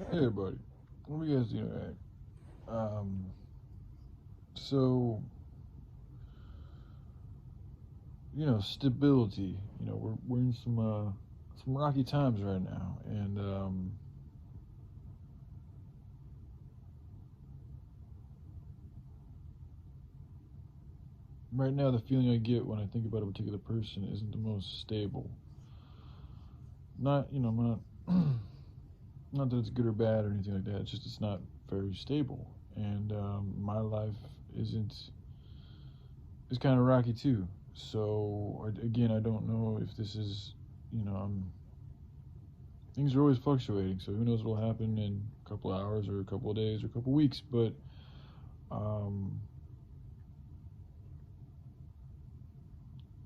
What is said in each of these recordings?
Hey everybody, what are you guys doing today? Um, so stability. We're in some rocky times right now, and right now the feeling I get when I think about a particular person isn't the most stable. Not not not that it's good or bad or anything like that. It's just it's not very stable, and my life isn't is kind of rocky too. So again, I don't know if this is things are always fluctuating, so who knows what'll happen in a couple of hours or a couple of days or a couple of weeks. But um,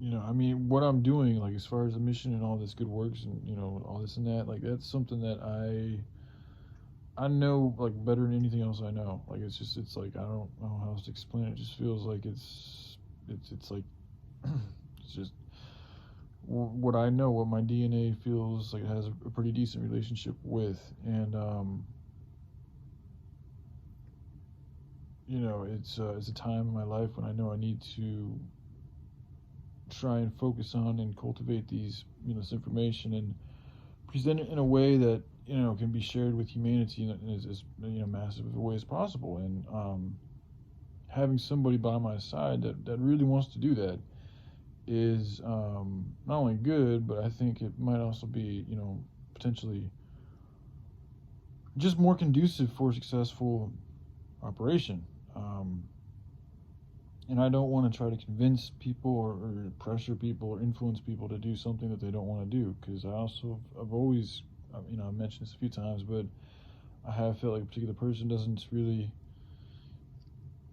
I mean, what I'm doing, like as far as the mission and all this good works and all this and that, like that's something that I know like better than anything else I know. Like it's like I don't know how else to explain it. It just feels like it's like it's just what I know, what my DNA feels like it has a pretty decent relationship with, and it's a time in my life when I know I need to try and focus on and cultivate these this information and present it in a way that can be shared with humanity in as massive a way as possible. And having somebody by my side that really wants to do that is not only good, but I think it might also be potentially just more conducive for successful operation. Um, and I don't want to try to convince people or pressure people or influence people to do something that they don't want to do. Because I've always, I've mentioned this a few times, but I have felt like a particular person doesn't really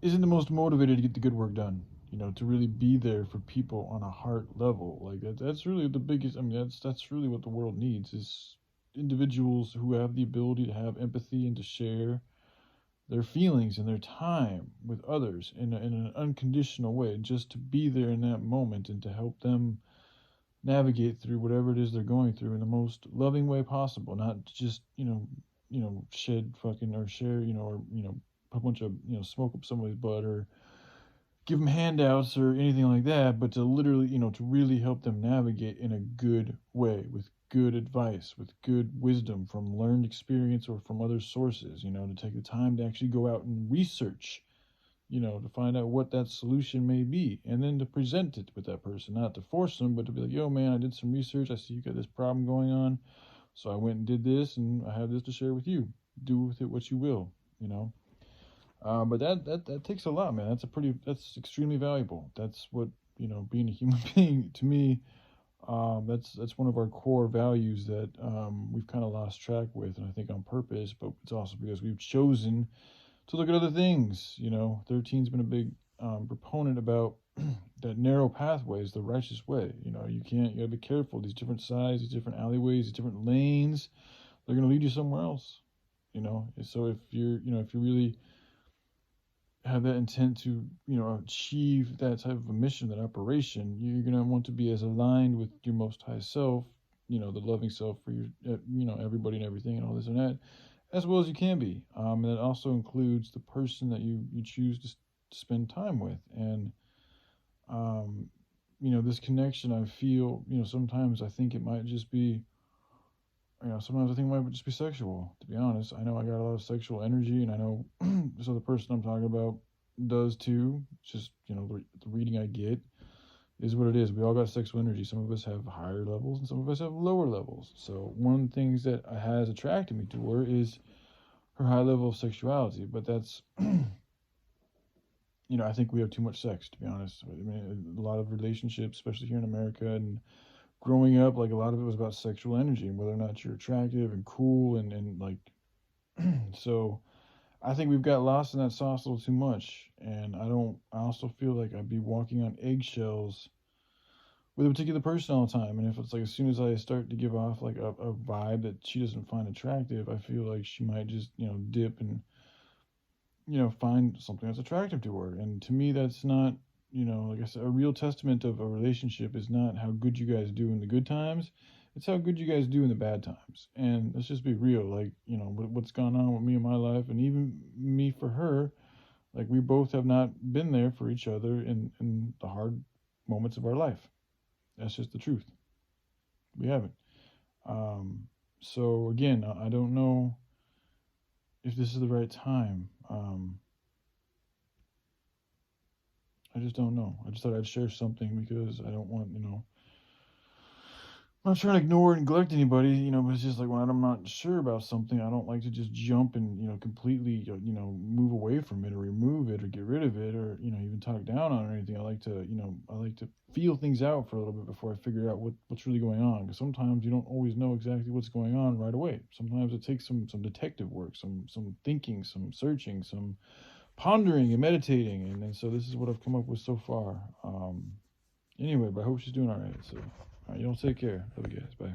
isn't the most motivated to get the good work done. To really be there for people on a heart level, like that's really the biggest. I mean, that's really what the world needs is individuals who have the ability to have empathy and to share their feelings and their time with others in an unconditional way, just to be there in that moment and to help them navigate through whatever it is they're going through in the most loving way possible, not just shed fucking or share or put a bunch of smoke up somebody's butt or give them handouts or anything like that, but to literally to really help them navigate in a good way with good advice, with good wisdom from learned experience or from other sources, to take the time to actually go out and research, to find out what that solution may be, and then to present it with that person, not to force them, but to be like, yo, man, I did some research. I see you got this problem going on. So I went and did this, and I have this to share with you. Do with it what you will, you know. But that takes a lot, man. That's extremely valuable. That's what being a human being to me. That's one of our core values that we've kind of lost track with, and I think on purpose. But it's also because we've chosen to look at other things. 13's been a big proponent about that narrow pathway is the righteous way. You gotta be careful. These different sides, these different alleyways, these different lanes, they're gonna lead you somewhere else. So if you really have that intent to achieve that type of a mission, that operation, you're going to want to be as aligned with your most high self, the loving self for your everybody and everything and all this and that, as well as you can be. And that also includes the person that you choose to spend time with. And um, this connection I feel, sometimes I think it might just be, sometimes I think it might just be sexual, to be honest. I know I got a lot of sexual energy, and I know this other person I'm talking about does too. It's just, the reading I get is what it is. We all got sexual energy. Some of us have higher levels, and some of us have lower levels. So, one of the things that has attracted me to her is her high level of sexuality. But that's, I think we have too much sex, to be honest. I mean, a lot of relationships, especially here in America and growing up, like a lot of it was about sexual energy and whether or not you're attractive and cool and like so I think we've got lost in that sauce a little too much. And I also feel like I'd be walking on eggshells with a particular person all the time. And if it's like as soon as I start to give off like a vibe that she doesn't find attractive, I feel like she might just, dip and, find something that's attractive to her. And to me that's not, like I said, a real testament of a relationship is not how good you guys do in the good times. It's how good you guys do in the bad times. And let's just be real. Like, you know, what's gone on with me in my life, and even me for her, like, we both have not been there for each other in the hard moments of our life. That's just the truth. We haven't. So again, I don't know if this is the right time. I just don't know. I just thought I'd share something because I don't want, you know, I'm not trying to ignore or neglect anybody, you know, but it's just like when I'm not sure about something, I don't like to just jump and, you know, completely, you know, move away from it or remove it or get rid of it or, you know, even talk down on it or anything. I like to, you know, I like to feel things out for a little bit before I figure out what's really going on. Because sometimes you don't always know exactly what's going on right away. Sometimes it takes some detective work, some thinking, some searching, some pondering and meditating. And so this is what I've come up with so far. Anyway, but I hope she's doing all right. So, all right, y'all take care. Love you guys. Bye.